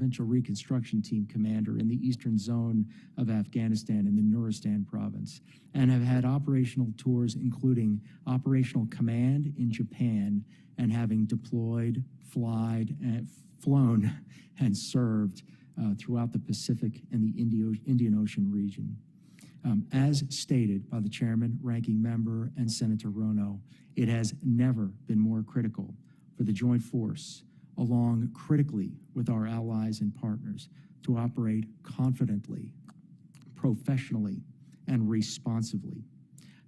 Provincial Reconstruction Team commander in the eastern zone of Afghanistan in the Nuristan province, and have had operational tours including operational command in Japan and having deployed, flown, and served throughout the Pacific and the Indian Ocean region. As stated by the chairman, ranking member, and Senator Rono, it has never been more critical for the joint force, along critically with our allies and partners, to operate confidently, professionally, and responsively.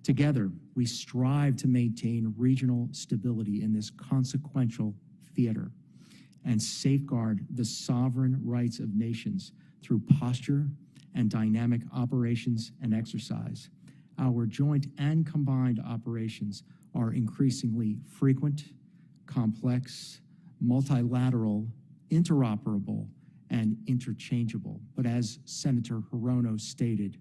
Together, we strive to maintain regional stability in this consequential theater and safeguard the sovereign rights of nations through posture and dynamic operations and exercise. Our joint and combined operations are increasingly frequent, complex, multilateral, interoperable, and interchangeable. But as Senator Hirono stated,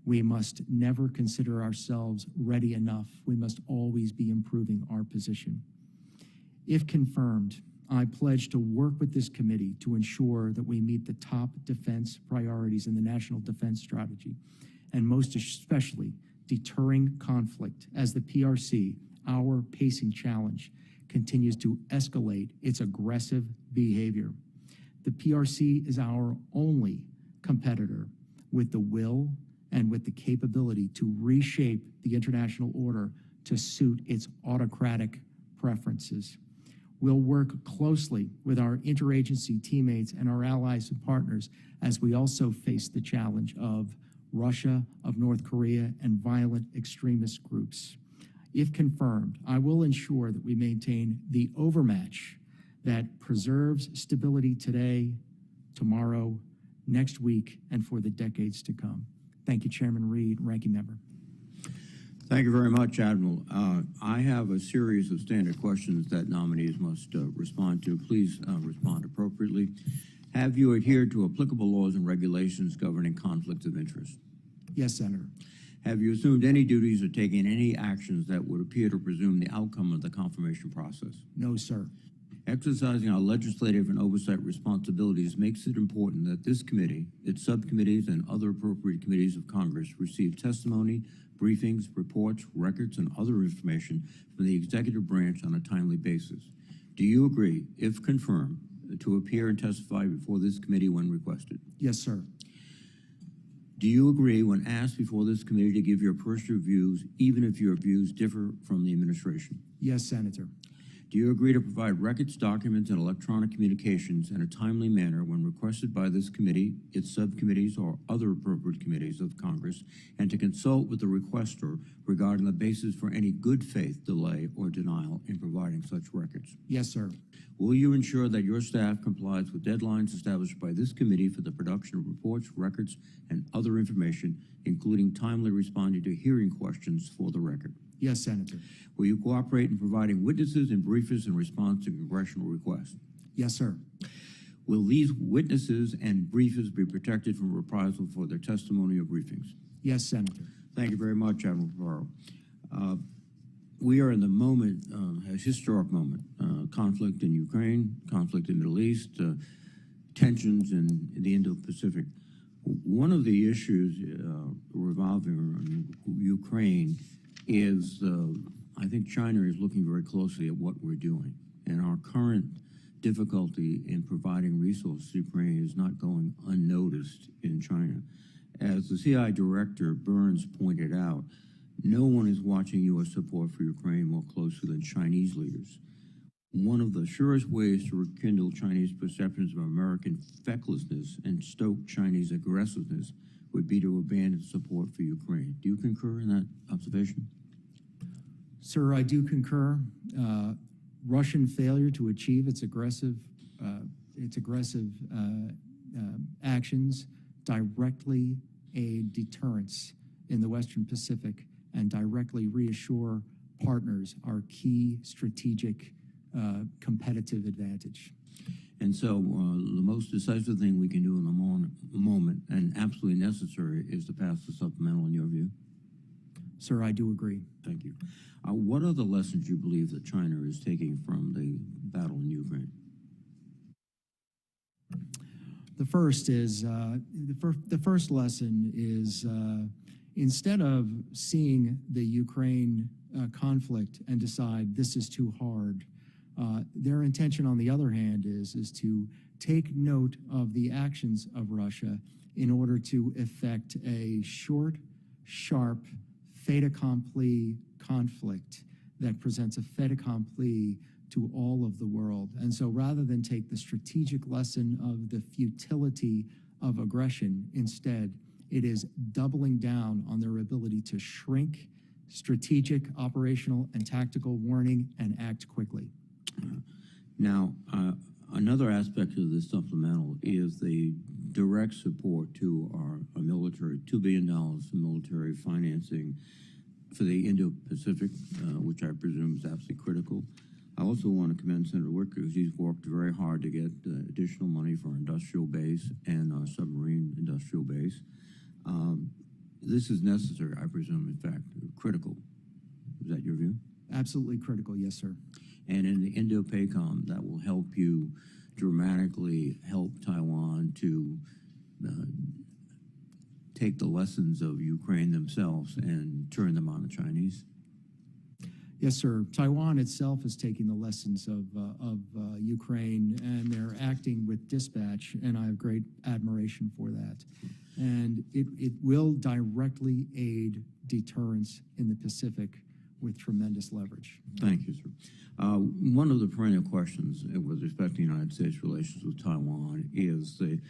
we must never consider ourselves ready enough. We must always be improving our position. If confirmed, I pledge to work with this committee to ensure that we meet the top defense priorities in the National Defense Strategy, and most especially deterring conflict as the PRC, our pacing challenge, continues to escalate its aggressive behavior. The PRC is our only competitor with the will and with the capability to reshape the international order to suit its autocratic preferences. We'll work closely with our interagency teammates and our allies and partners as we also face the challenge of Russia, of North Korea, and violent extremist groups. If confirmed, I will ensure that we maintain the overmatch that preserves stability today, tomorrow, next week, and for the decades to come. Thank you, Chairman Reed, Ranking Member. Thank you very much, Admiral. I have a series of standard questions that nominees must respond to. Please respond appropriately. Have you adhered to applicable laws and regulations governing conflicts of interest? Yes, Senator. Have you assumed any duties or taken any actions that would appear to presume the outcome of the confirmation process? No, sir. Exercising our legislative and oversight responsibilities makes it important that this committee, its subcommittees, and other appropriate committees of Congress receive testimony, briefings, reports, records, and other information from the executive branch on a timely basis. Do you agree, if confirmed, to appear and testify before this committee when requested? Yes, sir. Do you agree, when asked before this committee, to give your personal views, even if your views differ from the administration? Yes, Senator. Do you agree to provide records, documents, and electronic communications in a timely manner when requested by this committee, its subcommittees, or other appropriate committees of Congress, and to consult with the requester regarding the basis for any good faith delay or denial in providing such records? Yes, sir. Will you ensure that your staff complies with deadlines established by this committee for the production of reports, records, and other information, including timely responding to hearing questions for the record? Yes, Senator. Will you cooperate in providing witnesses and briefers in response to congressional requests? Yes, sir. Will these witnesses and briefers be protected from reprisal for their testimony or briefings? Yes, Senator. Thank you very much, Admiral Ferraro. We are in the moment, a historic moment, conflict in Ukraine, conflict in the Middle East, tensions in the Indo-Pacific. One of the issues revolving around Ukraine is, I think China is looking very closely at what we're doing. And our current difficulty in providing resources to Ukraine is not going unnoticed in China. As the CI Director Burns pointed out, no one is watching U.S. support for Ukraine more closely than Chinese leaders. One of the surest ways to rekindle Chinese perceptions of American fecklessness and stoke Chinese aggressiveness would be to abandon support for Ukraine. Do you concur in that observation? Sir, I do concur. Russian failure to achieve its aggressive actions directly aid deterrence in the Western Pacific and directly reassure partners our key strategic competitive advantage. And so the most decisive thing we can do in the moment and absolutely necessary is to pass the supplemental, in your view? Sir, I do agree. Thank you. What are the lessons you believe that China is taking from the battle in Ukraine? The first is the first lesson is instead of seeing the Ukraine conflict and decide this is too hard, their intention, on the other hand, is to take note of the actions of Russia in order to effect a short, sharp, fait accompli conflict that presents a fait accompli to all of the world. And so rather than take the strategic lesson of the futility of aggression, instead, it is doubling down on their ability to shrink strategic, operational, and tactical warning and act quickly. Now, another aspect of this supplemental is the direct support to our military, $2 billion in military financing for the Indo-Pacific, which I presume is absolutely critical. I also want to commend Senator Wicker because he's worked very hard to get additional money for our industrial base and our submarine industrial base. This is necessary, I presume, in fact, critical. Is that your view? Absolutely critical, yes, sir. And in the Indo-PACOM, that will help you dramatically help Taiwan to take the lessons of Ukraine themselves and turn them on the Chinese? Yes, sir. Taiwan itself is taking the lessons of Ukraine, and they're acting with dispatch, and I have great admiration for that. And it will directly aid deterrence in the Pacific with tremendous leverage. Thank you, sir. One of the perennial questions with respect to the United States relations with Taiwan is the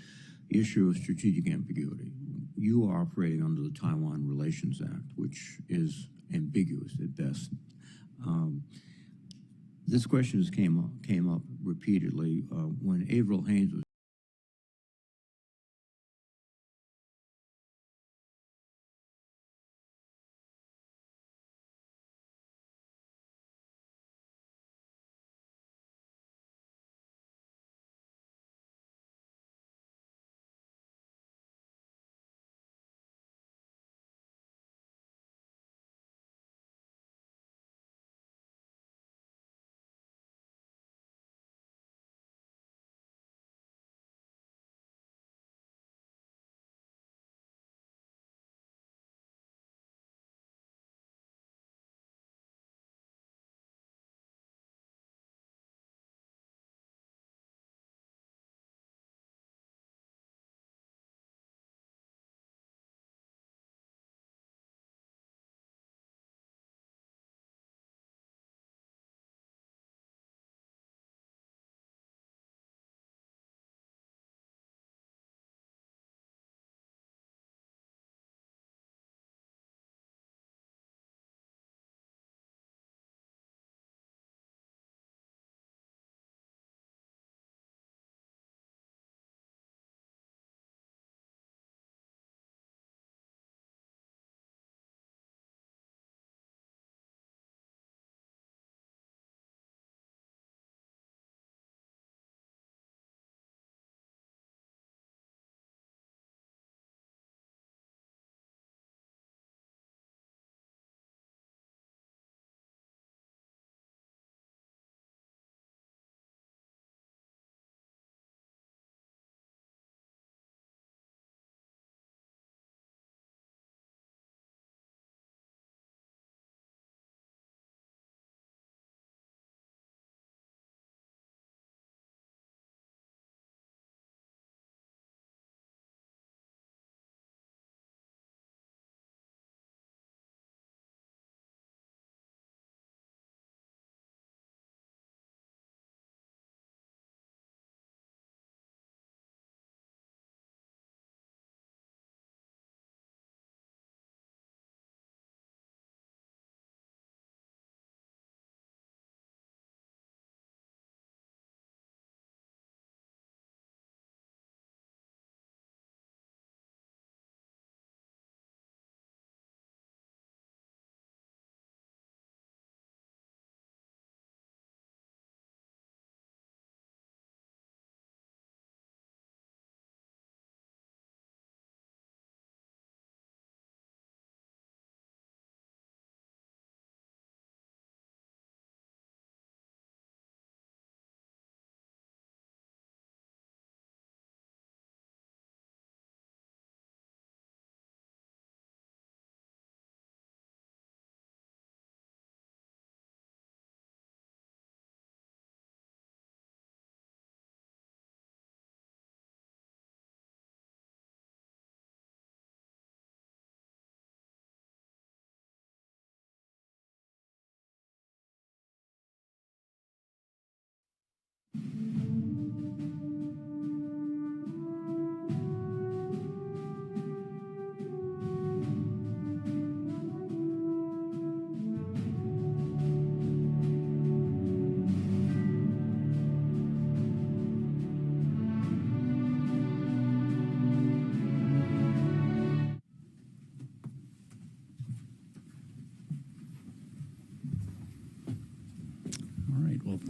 issue of strategic ambiguity. You are operating under the Taiwan Relations Act, which is ambiguous at best. This question came up repeatedly when Avril Haines was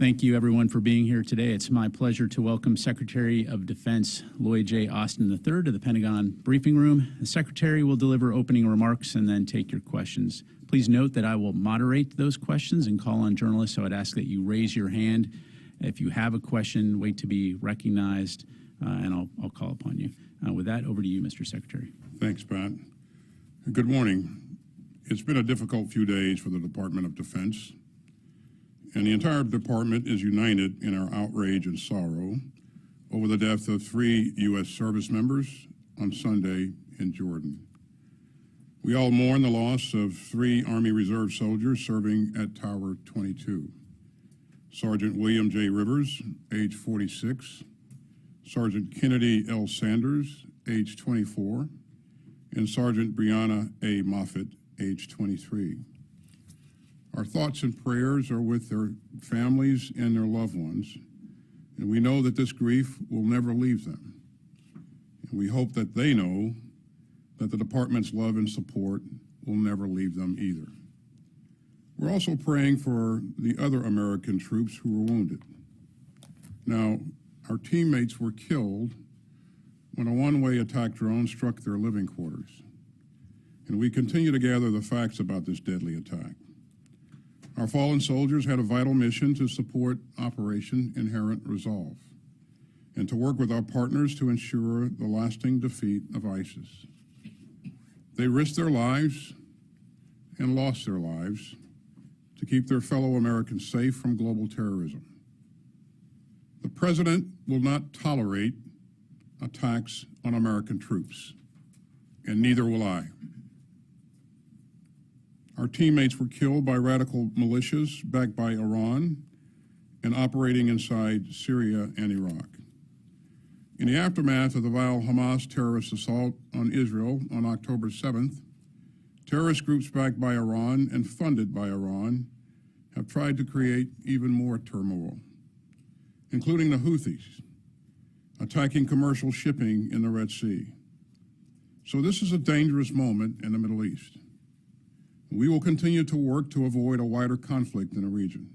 Thank you, everyone, for being here today. It's my pleasure to welcome Secretary of Defense Lloyd J. Austin III to the Pentagon briefing room. The Secretary will deliver opening remarks and then take your questions. Please note that I will moderate those questions and call on journalists, so I'd ask that you raise your hand. If you have a question, wait to be recognized, and I'll call upon you. With that, over to you, Mr. Secretary. Thanks, Pat. Good morning. It's been a difficult few days for the Department of Defense, and the entire department is united in our outrage and sorrow over the death of 3 U.S. service members on Sunday in Jordan. We all mourn the loss of 3 Army Reserve soldiers serving at Tower 22. Sergeant William J. Rivers, age 46, Sergeant Kennedy L. Sanders, age 24, and Sergeant Brianna A. Moffitt, age 23. Our thoughts and prayers are with their families and their loved ones, and we know that this grief will never leave them. And we hope that they know that the department's love and support will never leave them either. We're also praying for the other American troops who were wounded. Now, our teammates were killed when a one-way attack drone struck their living quarters, and we continue to gather the facts about this deadly attack. Our fallen soldiers had a vital mission to support Operation Inherent Resolve and to work with our partners to ensure the lasting defeat of ISIS. They risked their lives and lost their lives to keep their fellow Americans safe from global terrorism. The President will not tolerate attacks on American troops, and neither will I. Our teammates were killed by radical militias backed by Iran and operating inside Syria and Iraq. In the aftermath of the vile Hamas terrorist assault on Israel on October 7th, terrorist groups backed by Iran and funded by Iran have tried to create even more turmoil, including the Houthis, attacking commercial shipping in the Red Sea. So this is a dangerous moment in the Middle East. We will continue to work to avoid a wider conflict in the region,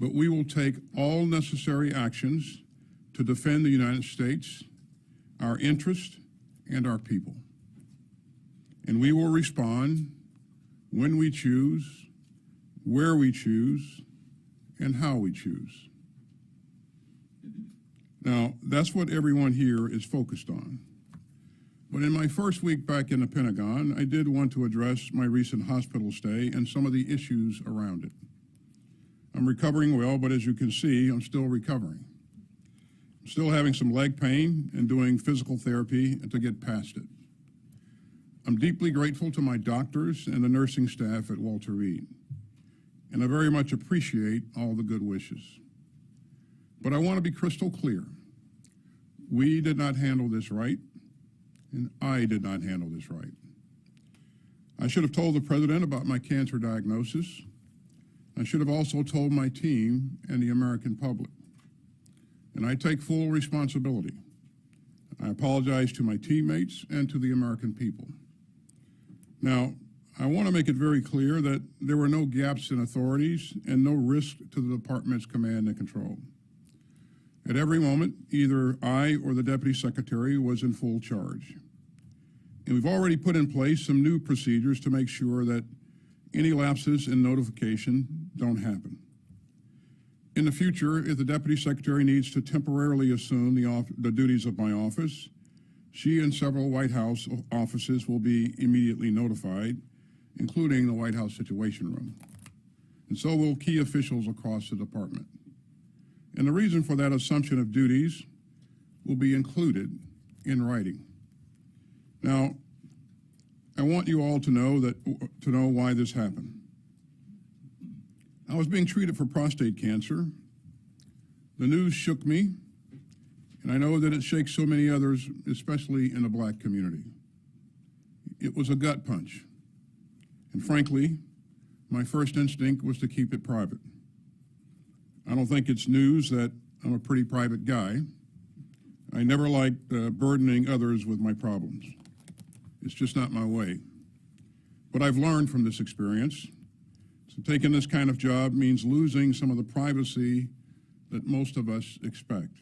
but we will take all necessary actions to defend the United States, our interests, and our people. And we will respond when we choose, where we choose, and how we choose. Now, that's what everyone here is focused on. But in my first week back in the Pentagon, I did want to address my recent hospital stay and some of the issues around it. I'm recovering well, but as you can see, I'm still recovering. I'm still having some leg pain and doing physical therapy to get past it. I'm deeply grateful to my doctors and the nursing staff at Walter Reed, and I very much appreciate all the good wishes. But I want to be crystal clear. We did not handle this right, and I did not handle this right. I should have told the President about my cancer diagnosis. I should have also told my team and the American public. And I take full responsibility. I apologize to my teammates and to the American people. Now, I want to make it very clear that there were no gaps in authorities and no risk to the department's command and control. At every moment, either I or the Deputy Secretary was in full charge. And we've already put in place some new procedures to make sure that any lapses in notification don't happen. In the future, if the Deputy Secretary needs to temporarily assume the duties of my office, she and several White House offices will be immediately notified, including the White House Situation Room. And so will key officials across the department. And the reason for that assumption of duties will be included in writing. Now, I want you all to know why this happened. I was being treated for prostate cancer. The news shook me, and I know that it shakes so many others, especially in the Black community. It was a gut punch. And frankly, my first instinct was to keep it private. I don't think it's news that I'm a pretty private guy. I never liked burdening others with my problems. It's just not my way. But I've learned from this experience So taking this kind of job means losing some of the privacy that most of us expect.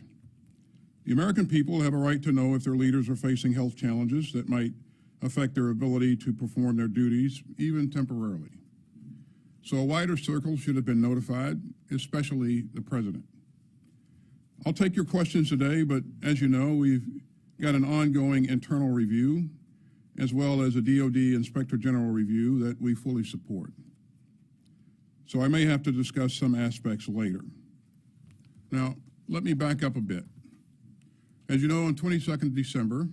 The American people have a right to know if their leaders are facing health challenges that might affect their ability to perform their duties, even temporarily. So a wider circle should have been notified, especially the president. I'll take your questions today, but as you know, we've got an ongoing internal review, as well as a DoD Inspector General review that we fully support. So I may have to discuss some aspects later. Now, let me back up a bit. As you know, on 22nd December,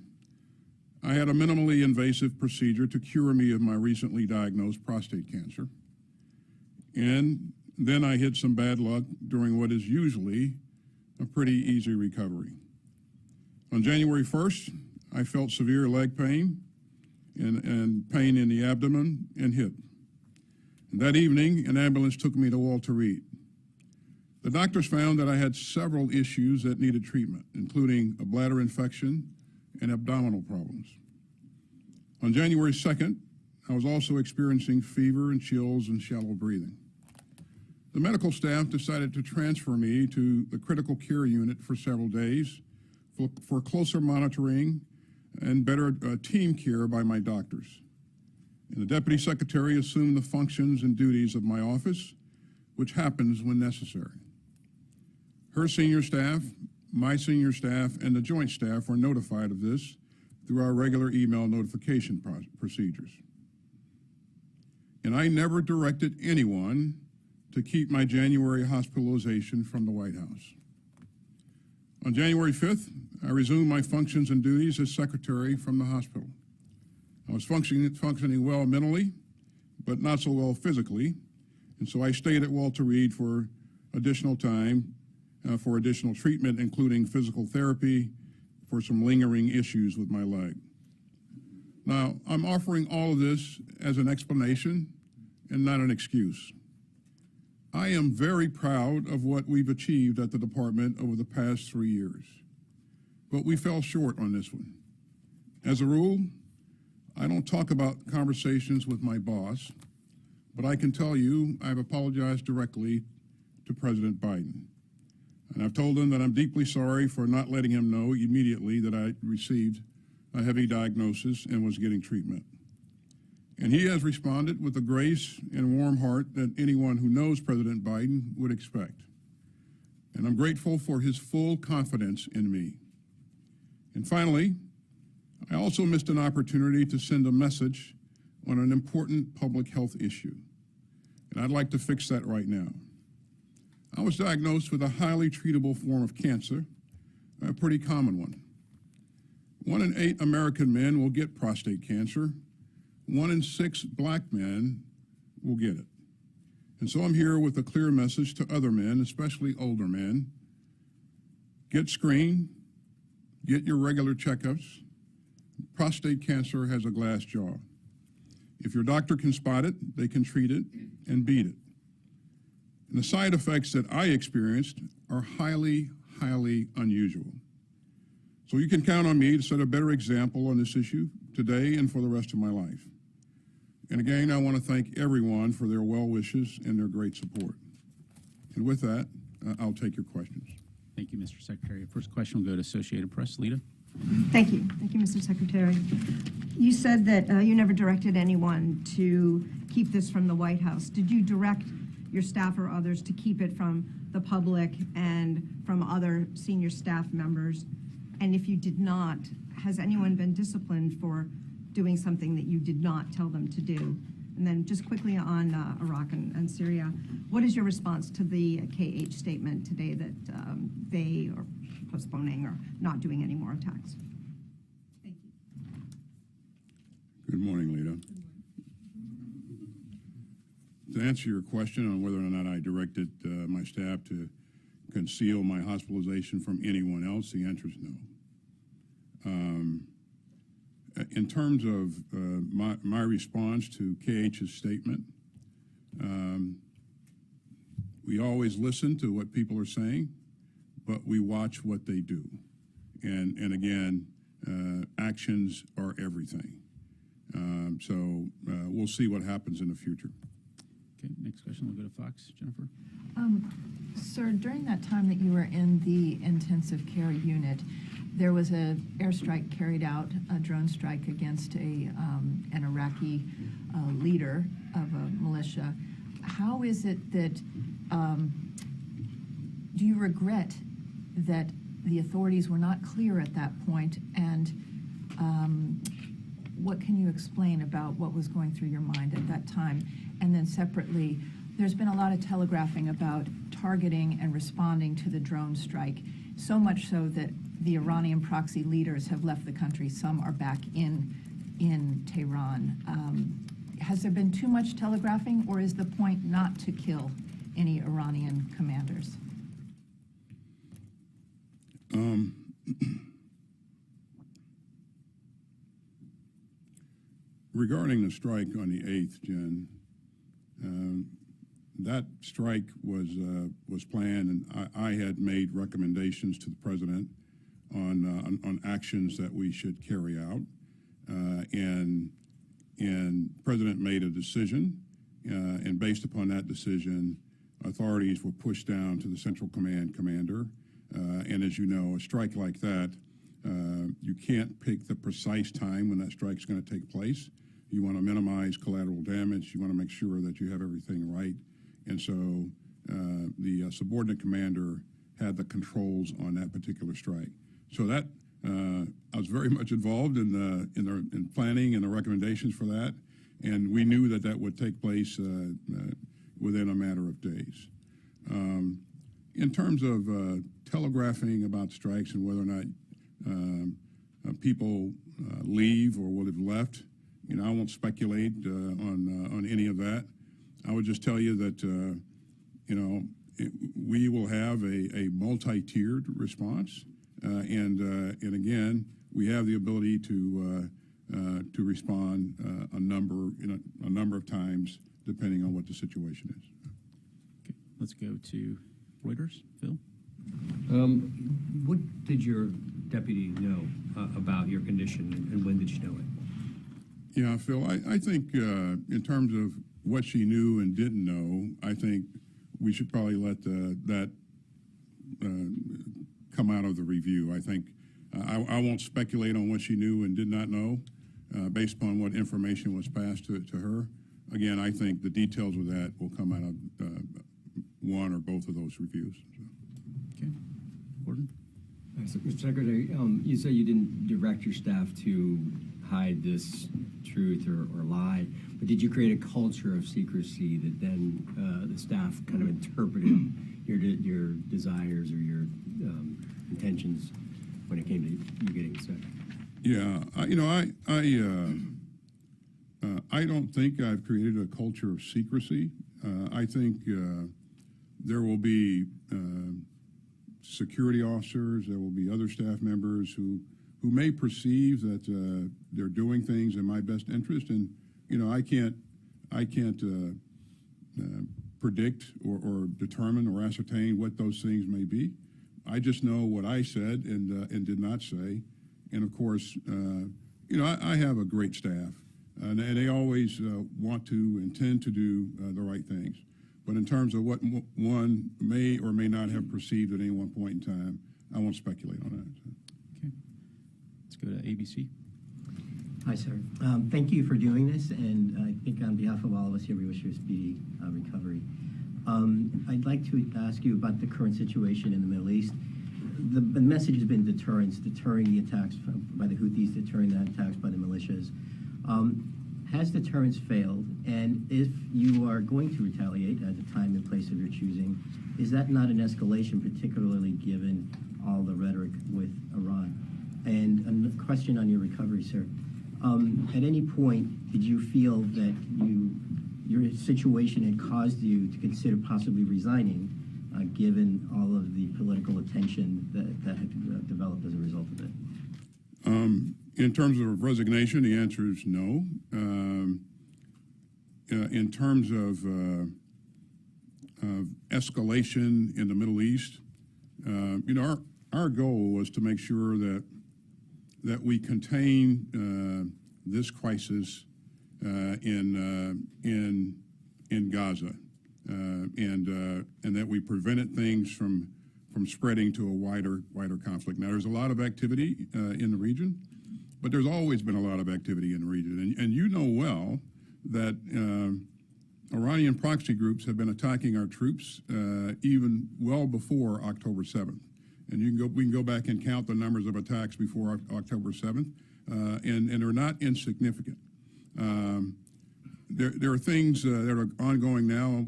I had a minimally invasive procedure to cure me of my recently diagnosed prostate cancer. And then I hit some bad luck during what is usually a pretty easy recovery. On January 1st, I felt severe leg pain and pain in the abdomen and hip. And that evening, an ambulance took me to Walter Reed. The doctors found that I had several issues that needed treatment, including a bladder infection and abdominal problems. On January 2nd, I was also experiencing fever and chills and shallow breathing. The medical staff decided to transfer me to the critical care unit for several days for closer monitoring and better team care by my doctors. And the deputy secretary assumed the functions and duties of my office, which happens when necessary. Her senior staff, my senior staff, and the joint staff were notified of this through our regular email notification procedures. And I never directed anyone to keep my January hospitalization from the White House. On January 5th, I resumed my functions and duties as secretary from the hospital. I was functioning well mentally, but not so well physically, and so I stayed at Walter Reed for additional time for additional treatment, including physical therapy for some lingering issues with my leg. Now, I'm offering all of this as an explanation and not an excuse. I am very proud of what we've achieved at the department over the past 3 years, but we fell short on this one. As a rule, I don't talk about conversations with my boss, but I can tell you I've apologized directly to President Biden. And I've told him that I'm deeply sorry for not letting him know immediately that I received a heavy diagnosis and was getting treatment. And he has responded with the grace and warm heart that anyone who knows President Biden would expect. And I'm grateful for his full confidence in me. And finally, I also missed an opportunity to send a message on an important public health issue. And I'd like to fix that right now. I was diagnosed with a highly treatable form of cancer, a pretty common one. 1 in 8 American men will get prostate cancer. 1 in 6 black men will get it. And so I'm here with a clear message to other men, especially older men. Get screened, get your regular checkups. Prostate cancer has a glass jaw. If your doctor can spot it, they can treat it and beat it. And the side effects that I experienced are highly, highly unusual. So you can count on me to set a better example on this issue today and for the rest of my life. And again, I want to thank everyone for their well wishes and their great support. And with that, I'll take your questions. Thank you, Mr. Secretary. First question will go to Associated Press. Lita. Thank you. Thank you, Mr. Secretary. You said that you never directed anyone to keep this from the White House. Did you direct your staff or others to keep it from the public and from other senior staff members? And if you did not, has anyone been disciplined for doing something that you did not tell them to do? And then just quickly on Iraq and Syria, what is your response to the KH statement today that they are postponing or not doing any more attacks? Thank you. Good morning, Lita. To answer your question on whether or not I directed my staff to conceal my hospitalization from anyone else, the answer is no. In terms of my response to KH's statement, we always listen to what people are saying, but we watch what they do. And again, actions are everything. So we'll see what happens in the future. Okay, next question. We'll go to Fox. Jennifer. Sir, during that time that you were in the intensive care unit, there was an airstrike carried out, a drone strike against an Iraqi leader of a militia. How is it that, do you regret that the authorities were not clear at that point? And what can you explain about what was going through your mind at that time? And then separately, there's been a lot of telegraphing about targeting and responding to the drone strike, so much so that the Iranian proxy leaders have left the country. Some are back in Tehran. Has there been too much telegraphing, or is the point not to kill any Iranian commanders? Regarding the strike on the 8th, Jen, that strike was planned, and I had made recommendations to the president on actions that we should carry out, and President made a decision, and based upon that decision, authorities were pushed down to the Central Command commander, and as you know, a strike like that, you can't pick the precise time when that strike is going to take place. You want to minimize collateral damage. You want to make sure that you have everything right. And so the subordinate commander had the controls on that particular strike. So that I was very much involved in planning and the recommendations for that, and we knew that that would take place within a matter of days. In terms of telegraphing about strikes and whether or not people leave or will have left, you know, I won't speculate on any of that. I would just tell you that you know, we will have a multi-tiered response, and again, we have the ability to respond a number of times depending on what the situation is. Okay, let's go to Reuters. Phil. What did your deputy know about your condition, and when did she know it? Yeah, Phil, I think in terms of what she knew and didn't know, I think we should probably let that come out of the review. I think I won't speculate on what she knew and did not know based upon what information was passed to her. Again, I think the details of that will come out of one or both of those reviews. So. Okay. Gordon. Mr. Secretary, you say you didn't direct your staff to hide this truth or lie, but did you create a culture of secrecy that then the staff kind of interpreted your desires or your intentions when it came to you getting sick? Yeah, you know, I don't think I've created a culture of secrecy. I think there will be security officers, there will be other staff members who may perceive that they're doing things in my best interest, and you know, I can't predict or determine or ascertain what those things may be. I just know what I said and did not say, and of course, you know, I have a great staff, and they always want to intend to do the right things. But in terms of what one may or may not have perceived at any one point in time, I won't speculate on that. Okay. Let's go to ABC. Hi, sir. Thank you for doing this, and I think on behalf of all of us here, we wish you a speedy recovery. I'd like to ask you about the current situation in the Middle East. The message has been deterrence, deterring the attacks by the Houthis, deterring the attacks by the militias. Has deterrence failed? And if you are going to retaliate at the time and place of your choosing, is that not an escalation, particularly given all the rhetoric with Iran? And a question on your recovery, sir. At any point, did you feel that your situation had caused you to consider possibly resigning, given all of the political attention that had developed as a result of it? In terms of resignation, the answer is no. In terms of escalation in the Middle East, you know, our goal was to make sure that we contain this crisis in in Gaza, and that we prevented things from spreading to a wider conflict. Now, there's a lot of activity in the region, but there's always been a lot of activity in the region, and you know well that Iranian proxy groups have been attacking our troops even well before October 7th. And we can go back and count the numbers of attacks before October 7th, and they're not insignificant. There are things that are ongoing now.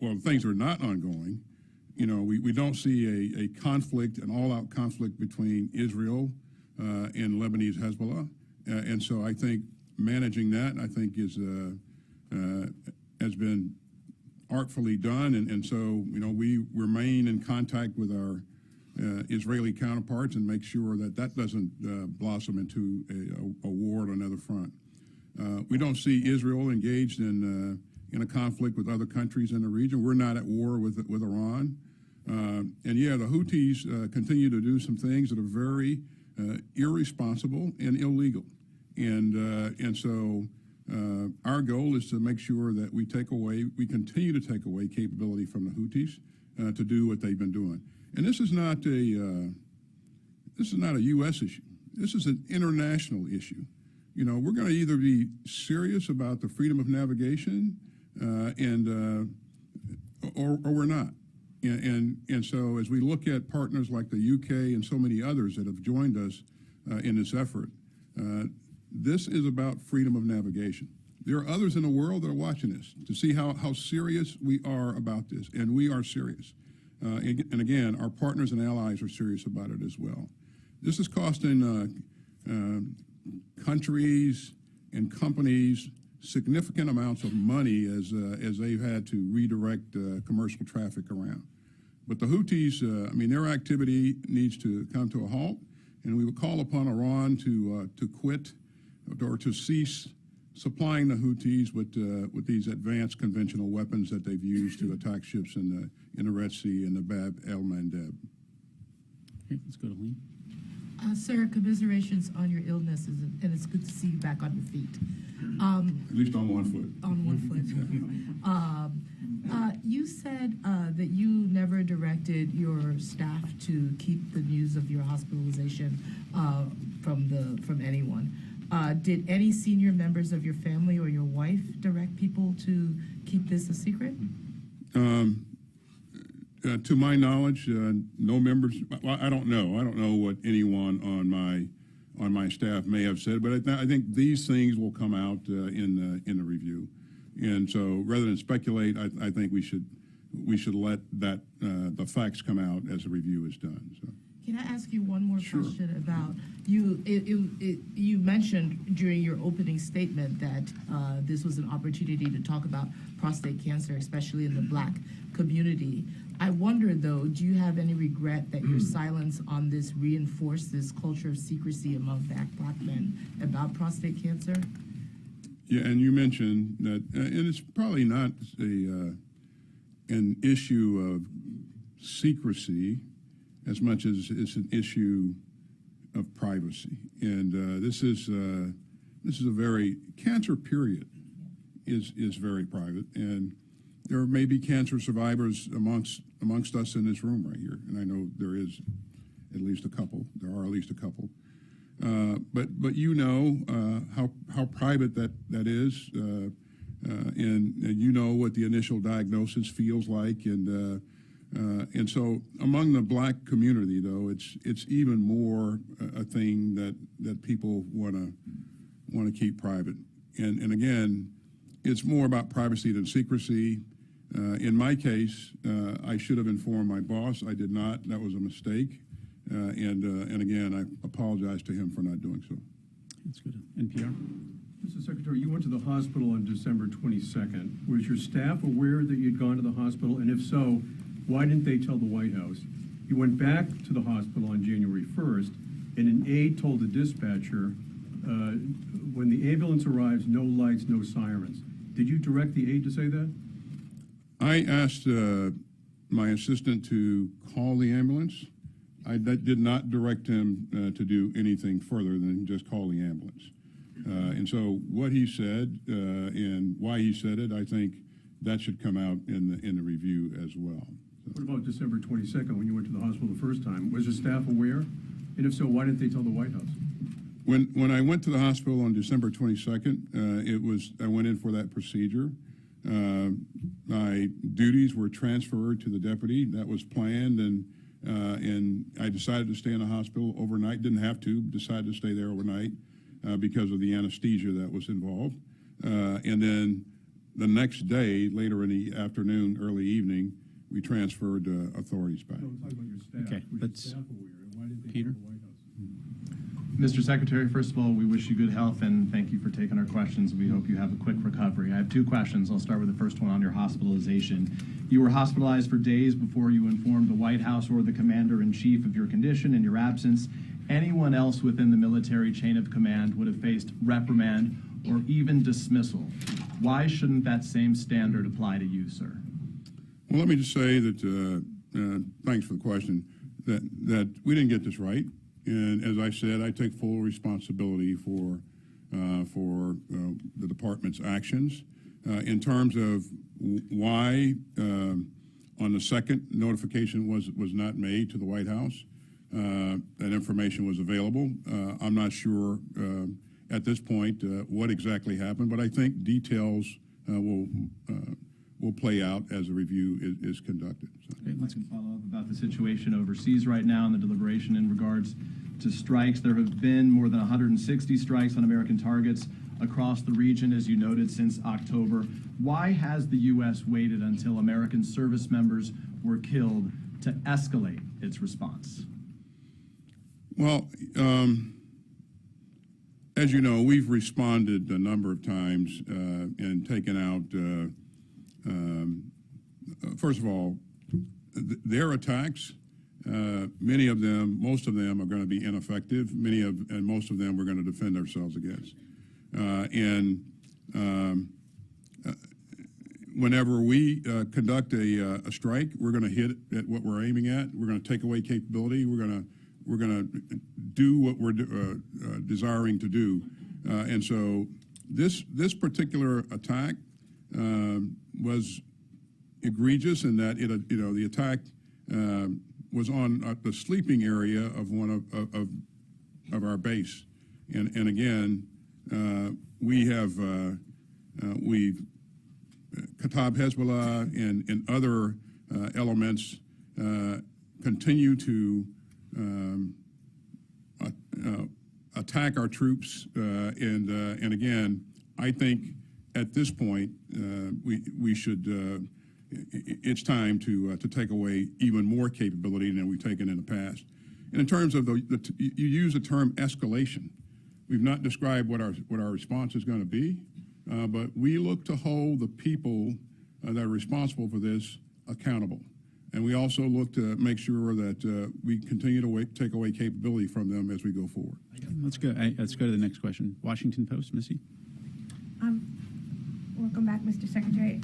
Well, things are not ongoing. You know, we don't see a conflict, an all-out conflict between Israel and Lebanese Hezbollah, and so I think managing that, I think, has been artfully done, and so, you know, we remain in contact with our Israeli counterparts and make sure that doesn't blossom into a war on another front. We don't see Israel engaged in a conflict with other countries in the region. We're not at war with Iran. And yeah, the Houthis continue to do some things that are very irresponsible and illegal. And so our goal is to make sure that we continue to take away capability from the Houthis to do what they've been doing. And this is not a U.S. issue. This is an international issue. You know, we're going to either be serious about the freedom of navigation or we're not. And so as we look at partners like the UK and so many others that have joined us in this effort, this is about freedom of navigation. There are others in the world that are watching this to see how serious we are about this, and we are serious. And again, our partners and allies are serious about it as well. This is costing countries and companies significant amounts of money as they've had to redirect commercial traffic around. But the Houthis, I mean, their activity needs to come to a halt, and we would call upon Iran to quit or to cease supplying the Houthis with these advanced conventional weapons that they've used to attack ships in the Red Sea and the Bab el-Mandeb. Okay, let's go to Lee. Sir, commiserations on your illness, and it's good to see you back on your feet. At least on one foot. On one foot. You said that you never directed your staff to keep the news of your hospitalization from anyone. Did any senior members of your family or your wife direct people to keep this a secret? To my knowledge, no members. Well, I don't know. I don't know what anyone on my staff may have said, but I think these things will come out in the review. And so, rather than speculate, I think we should let the facts come out as the review is done. So. Can I ask you one more Sure. question about you? You mentioned during your opening statement that this was an opportunity to talk about prostate cancer, especially in the Black community. I wonder, though, do you have any regret that your silence on this reinforced this culture of secrecy among Black men about prostate cancer? Yeah, and you mentioned that, and it's probably not an issue of secrecy as much as it's an issue of privacy. And this is a very cancer period is very private, and there may be cancer survivors amongst us in this room right here, and I know there is at least a couple. There are at least a couple. But you know how private that is, and you know what the initial diagnosis feels like, and so among the Black community, though, it's even more a thing that people want to keep private, and again, it's more about privacy than secrecy. In my case, I should have informed my boss. I did not. That was a mistake. And again, I apologize to him for not doing so. Let's go to NPR. Mr. Secretary, you went to the hospital on December 22nd. Was your staff aware that you'd gone to the hospital? And if so, why didn't they tell the White House? You went back to the hospital on January 1st, and an aide told the dispatcher, when the ambulance arrives, no lights, no sirens. Did you direct the aide to say that? I asked my assistant to call the ambulance. I did not direct him to do anything further than just call the ambulance. And so what he said and why he said it, I think that should come out in the review as well. What about December 22nd, when you went to the hospital the first time? Was your staff aware? And if so, why didn't they tell the White House? When I went to the hospital on December 22nd, I went in for that procedure. My duties were transferred to the deputy. That was planned, and I decided to stay in the hospital overnight. Didn't have to. Decided to stay there overnight because of the anesthesia that was involved. And then the next day, later in the afternoon, early evening, we transferred authorities back. No, I'm talking about your staff. Okay, Was let's- your staff aware? And why didn't they Peter? tell the White House? Mr. Secretary, first of all, we wish you good health and thank you for taking our questions. We hope you have a quick recovery. I have two questions. I'll start with the first one on your hospitalization. You were hospitalized for days before you informed the White House or the commander-in-chief of your condition and your absence. Anyone else within the military chain of command would have faced reprimand or even dismissal. Why shouldn't that same standard apply to you, sir? Well, let me just say that, thanks for the question, that we didn't get this right. And as I said, I take full responsibility for the department's actions. In terms of why on the second notification was not made to the White House, that information was available. I'm not sure at this point what exactly happened, but I think details will play out as the review is conducted. So. Okay, let's follow up about the situation overseas right now and the deliberation in regards to strikes. There have been more than 160 strikes on American targets across the region, as you noted, since October. Why has the U.S. waited until American service members were killed to escalate its response? Well, as you know, we've responded a number of times and taken out, first of all, their attacks. Many of them, most of them, are going to be ineffective. Most of them we're going to defend ourselves against. Whenever we conduct a strike, we're going to hit at what we're aiming at. We're going to take away capability. We're going to do what we're desiring to do. And so this particular attack was egregious in that the attack was on the sleeping area of one of our base, and again we've Kataib Hezbollah and other elements continue to attack our troops, and again, I think at this point we should. It's time to take away even more capability than we've taken in the past. And in terms of you use the term escalation. We've not described what our response is going to be, but we look to hold the people that are responsible for this accountable. And we also look to make sure that we continue to take away capability from them as we go forward. Let's go to the next question. Washington Post, Missy. Welcome back, Mr. Secretary.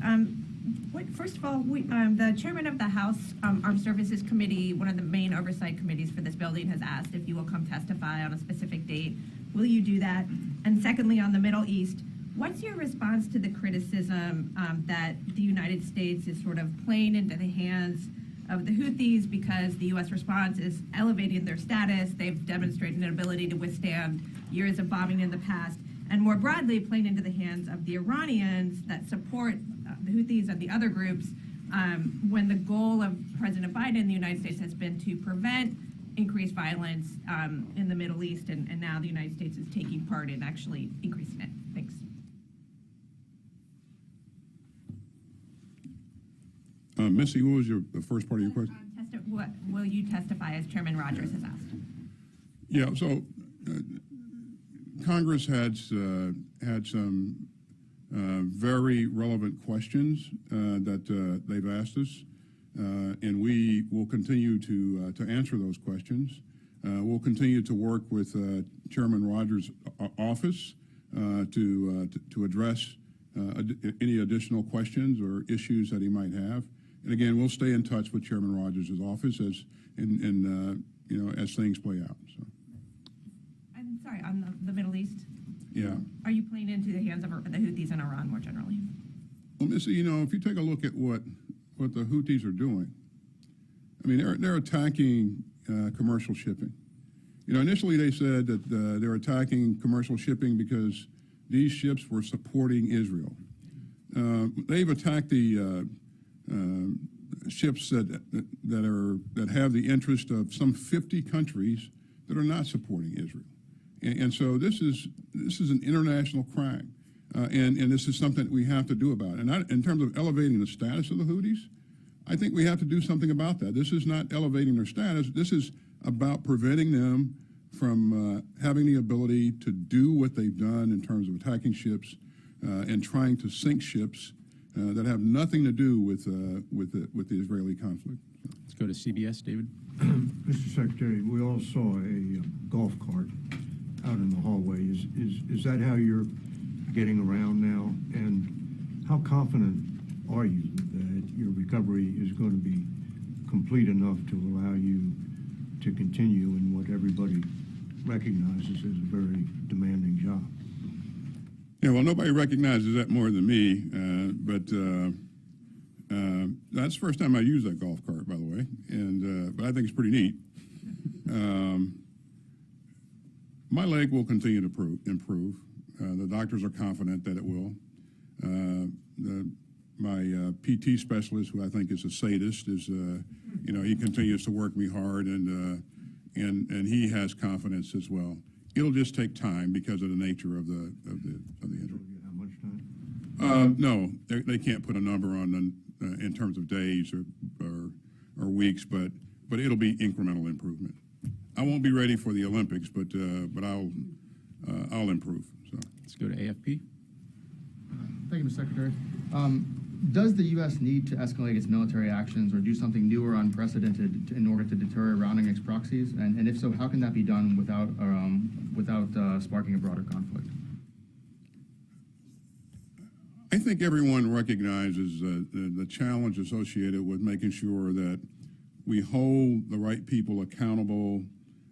First of all, the chairman of the House Armed Services Committee, one of the main oversight committees for this building, has asked if you will come testify on a specific date. Will you do that? And secondly, on the Middle East, what's your response to the criticism that the United States is sort of playing into the hands of the Houthis because the U.S. response is elevating their status? They've demonstrated an ability to withstand years of bombing in the past, and more broadly, playing into the hands of the Iranians that support the Houthis and the other groups, when the goal of President Biden in the United States has been to prevent increased violence in the Middle East, and now the United States is taking part in actually increasing it. Thanks. Missy, what was the first part of your question? What will you testify, as Chairman Rogers has asked? Yeah, so Congress had some very relevant questions that they've asked us, and we will continue to answer those questions. We'll continue to work with Chairman Rogers' office to address any additional questions or issues that he might have. And again, we'll stay in touch with Chairman Rogers' office as things play out. So. I'm sorry, on the Middle East? Yeah. Are you playing into the hands of the Houthis in Iran more generally? Well, Missy, you know, if you take a look at what the Houthis are doing, I mean, they're attacking commercial shipping. You know, initially they said that they're attacking commercial shipping because these ships were supporting Israel. They've attacked the ships that have the interest of some 50 countries that are not supporting Israel, and so this is an international crime, and this is something that we have to do about it. And in terms of elevating the status of the Houthis, I think we have to do something about that. This is not elevating their status. This is about preventing them from having the ability to do what they've done in terms of attacking ships and trying to sink ships that have nothing to do with the Israeli conflict. Let's go to CBS, David. Mr. Secretary, we all saw a golf cart out in the hallway. Is that how you're getting around now? And how confident are you that your recovery is going to be complete enough to allow you to continue in what everybody recognizes as a very demanding job? Yeah, well, nobody recognizes that more than me, but that's the first time I used that golf cart, by the way, and but I think it's pretty neat. My leg will continue to improve. The doctors are confident that it will. My PT specialist, who I think is a sadist, is he continues to work me hard, and he has confidence as well. It'll just take time because of the nature of the injury. How much time? No, they can't put a number on them in terms of days or weeks, but it'll be incremental improvement. I won't be ready for the Olympics, but I'll improve. So let's go to AFP. Thank you, Mr. Secretary. Does the U.S. need to escalate its military actions or do something new or unprecedented in order to deter Iran and its proxies? And if so, how can that be done without sparking a broader conflict? I think everyone recognizes the challenge associated with making sure that we hold the right people accountable,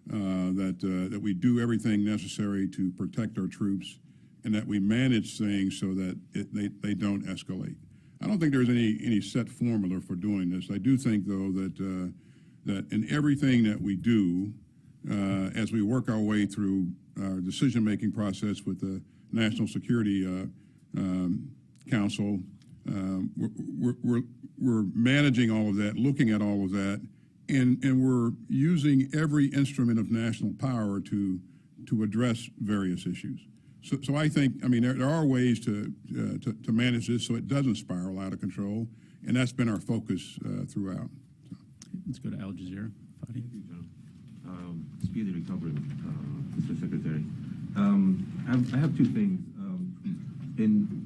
that we do everything necessary to protect our troops, and that we manage things so that they don't escalate. I don't think there's any set formula for doing this. I do think, though, that in everything that we do, as we work our way through our decision-making process with the National Security Council, we're managing all of that, looking at all of that, and we're using every instrument of national power to address various issues. So I think, I mean, there are ways to manage this so it doesn't spiral out of control, and that's been our focus throughout. So. Let's go to Al Jazeera. Fadi. Thank you, John. Speedy recovery, Mr. Secretary. I have two things.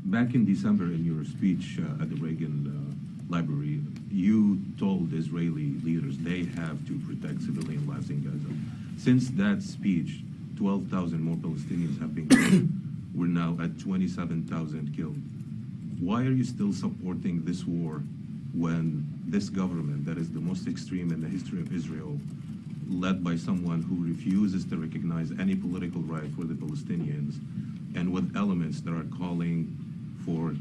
Back in December, in your speech at the Reagan Library, you told Israeli leaders they have to protect civilian lives in Gaza. Since that speech, 12,000 more Palestinians have been killed. We're now at 27,000 killed. Why are you still supporting this war when this government, that is the most extreme in the history of Israel, led by someone who refuses to recognize any political right for the Palestinians, and with elements that are calling for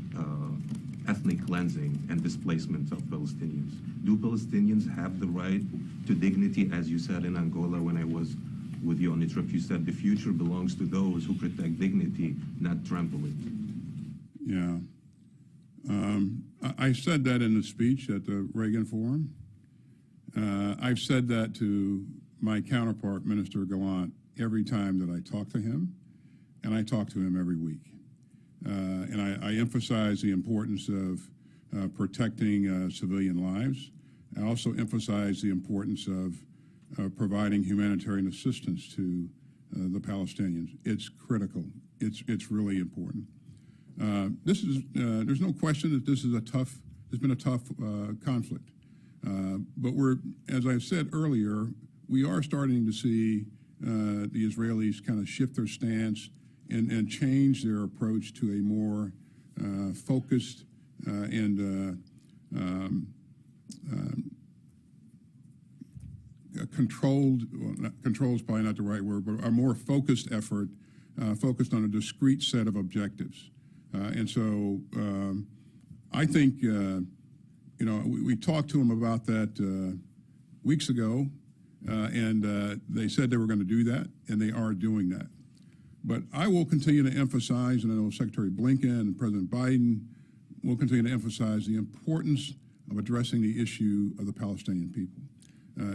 ethnic cleansing and displacement of Palestinians? Do Palestinians have the right to dignity? As you said in Angola when I was with you on the trip, you said the future belongs to those who protect dignity, not trample it. Yeah. I said that in the speech at the Reagan Forum. I've said that to my counterpart, Minister Gallant, every time that I talk to him, and I talk to him every week. And I emphasize the importance of protecting civilian lives. I also emphasize the importance of providing humanitarian assistance to the Palestinians. It's critical. It's really important. There's no question that there's been a tough conflict. But as I said earlier, we are starting to see the Israelis kind of shift their stance and change their approach to a more focused and controlled, well, control is probably not the right word, but a more focused effort focused on a discrete set of objectives. And so I think, we talked to them about that weeks ago, and they said they were going to do that, and they are doing that. But I will continue to emphasize, and I know Secretary Blinken and President Biden will continue to emphasize the importance of addressing the issue of the Palestinian people.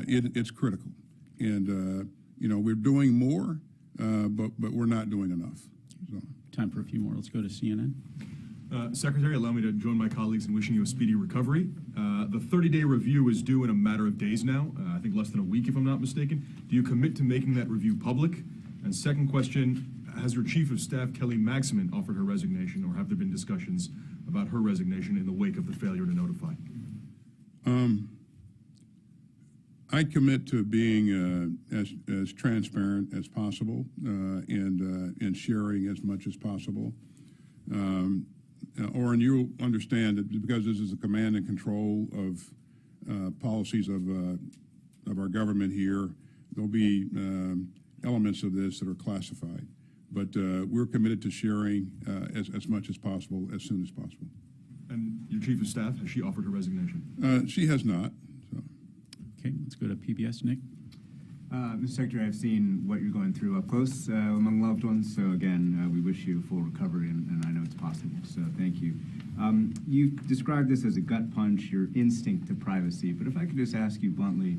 It's critical. And, we're doing more, but we're not doing enough. So. Time for a few more. Let's go to CNN. Secretary, allow me to join my colleagues in wishing you a speedy recovery. The 30-day review is due in a matter of days now, I think less than a week if I'm not mistaken. Do you commit to making that review public? And second question, has your Chief of Staff, Kelly Magsamen, offered her resignation, or have there been discussions about her resignation in the wake of the failure to notify? I commit to being as transparent as possible and sharing as much as possible. Oren, you'll understand that because this is the command and control of policies of our government here, there'll be elements of this that are classified. But we're committed to sharing as much as possible, as soon as possible. And your Chief of Staff, has she offered her resignation? She has not. So. Okay, let's go to PBS. Nick. Mr. Secretary, I've seen what you're going through up close among loved ones. So again, we wish you a full recovery, and I know it's possible. So thank you. You described this as a gut punch, your instinct to privacy. But if I could just ask you bluntly,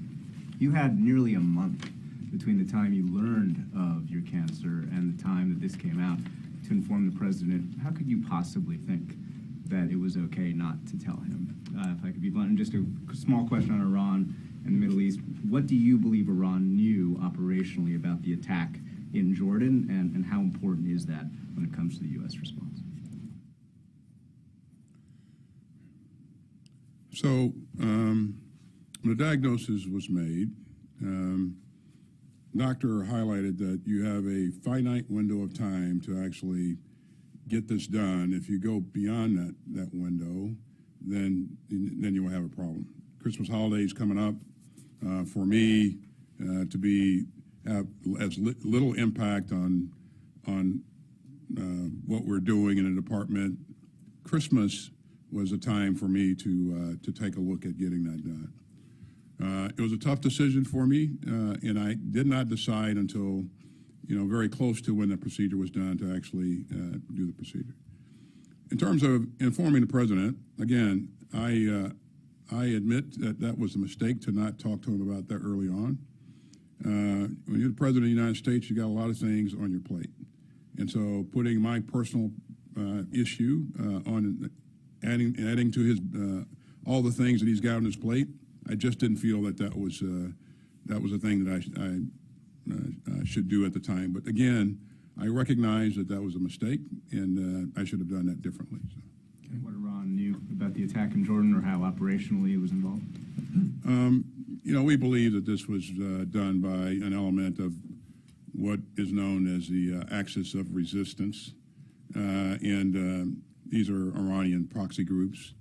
you had nearly a month between the time you learned of your cancer and the time that this came out to inform the president. How could you possibly think that it was okay not to tell him? If I could be blunt, and just a small question on Iran and the Middle East, what do you believe Iran knew operationally about the attack in Jordan, and how important is that when it comes to the U.S. response? So when the diagnosis was made, doctor highlighted that you have a finite window of time to actually get this done. If you go beyond that window, then you will have a problem. Christmas holidays coming up. For me, to have as little impact on what we're doing in a department, Christmas was a time for me to take a look at getting that done. It was a tough decision for me, and I did not decide until very close to when the procedure was done to actually do the procedure. In terms of informing the president, again, I admit that was a mistake to not talk to him about that early on. When you're the president of the United States, you got a lot of things on your plate. And so putting my personal issue on adding to his all the things that he's got on his plate, I just didn't feel that was a thing that I should do at the time. But again, I recognize that was a mistake, and I should have done that differently. So. What Iran knew about the attack in Jordan, or how operationally it was involved? We believe that this was done by an element of what is known as the axis of resistance, and these are Iranian proxy groups.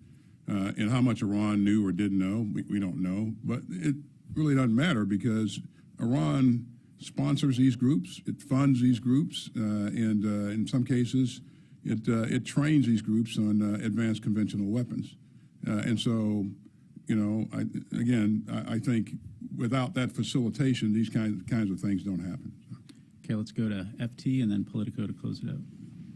And how much Iran knew or didn't know, we don't know. But it really doesn't matter, because Iran sponsors these groups, it funds these groups, and in some cases, it trains these groups on advanced conventional weapons. And so, I think without that facilitation, these kinds of things don't happen. Okay, let's go to FT and then Politico to close it out.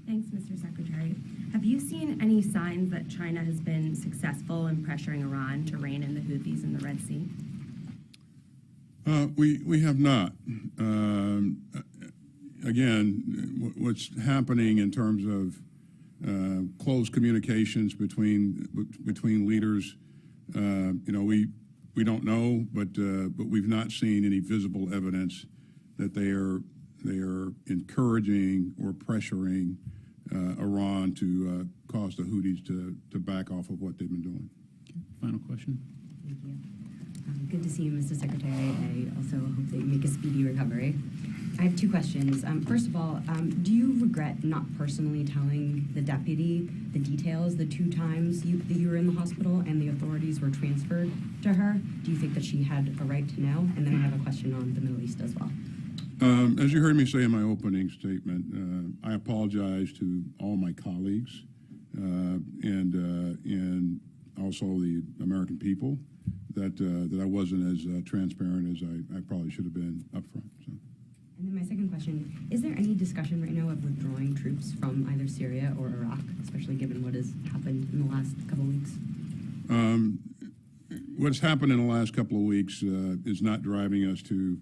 Thanks, Mr. Secretary. Have you seen any signs that China has been successful in pressuring Iran to rein in the Houthis in the Red Sea? We have not. Again, what's happening in terms of close communications between leaders, we don't know, but we've not seen any visible evidence that they are encouraging or pressuring Iran to cause the Houthis to back off of what they've been doing. Okay, final question. Thank you. Good to see you, Mr. Secretary. I also hope that you make a speedy recovery. I have two questions. First of all, do you regret not personally telling the deputy the details the two times that you were in the hospital and the authorities were transferred to her? Do you think that she had a right to know? And then I have a question on the Middle East as well. As you heard me say in my opening statement, I apologize to all my colleagues and also the American people that I wasn't as transparent as I probably should have been up front. So. And then my second question, is there any discussion right now of withdrawing troops from either Syria or Iraq, especially given what has happened in the last couple of weeks? What's happened in the last couple of weeks is not driving us to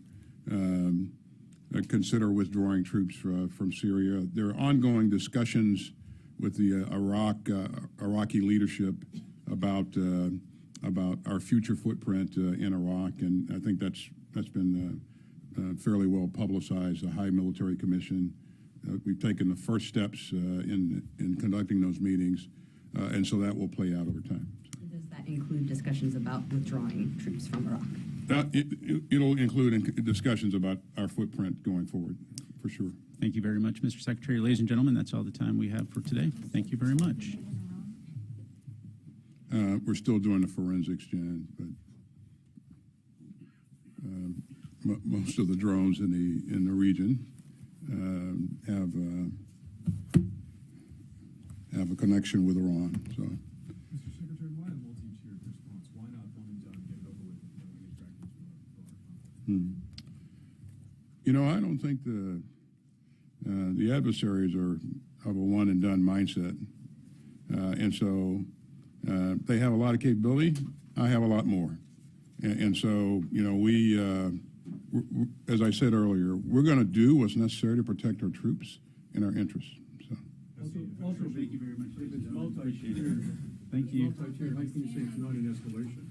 consider withdrawing troops from Syria. There are ongoing discussions with the Iraqi leadership about our future footprint in Iraq, and I think that's been fairly well publicized. The High Military Commission, we've taken the first steps in conducting those meetings, and so that will play out over time. Does that include discussions about withdrawing troops from Iraq? It'll include discussions about our footprint going forward, for sure. Thank you very much, Mr. Secretary. Ladies and gentlemen, that's all the time we have for today. Thank you very much. We're still doing the forensics, Jan, but most of the drones in the region have a connection with Iran. So. Mr. Secretary, why a multi-tiered response? Why not one and done, get it over with, You know, I don't think the adversaries are of a one and done mindset, and so they have a lot of capability. I have a lot more, and so you know we, as I said earlier, we're going to do what's necessary to protect our troops and our interests. So. Also, thank you very much. It's multi-tiered. Thank you. Multi-tiered. How can you say it's not an escalation?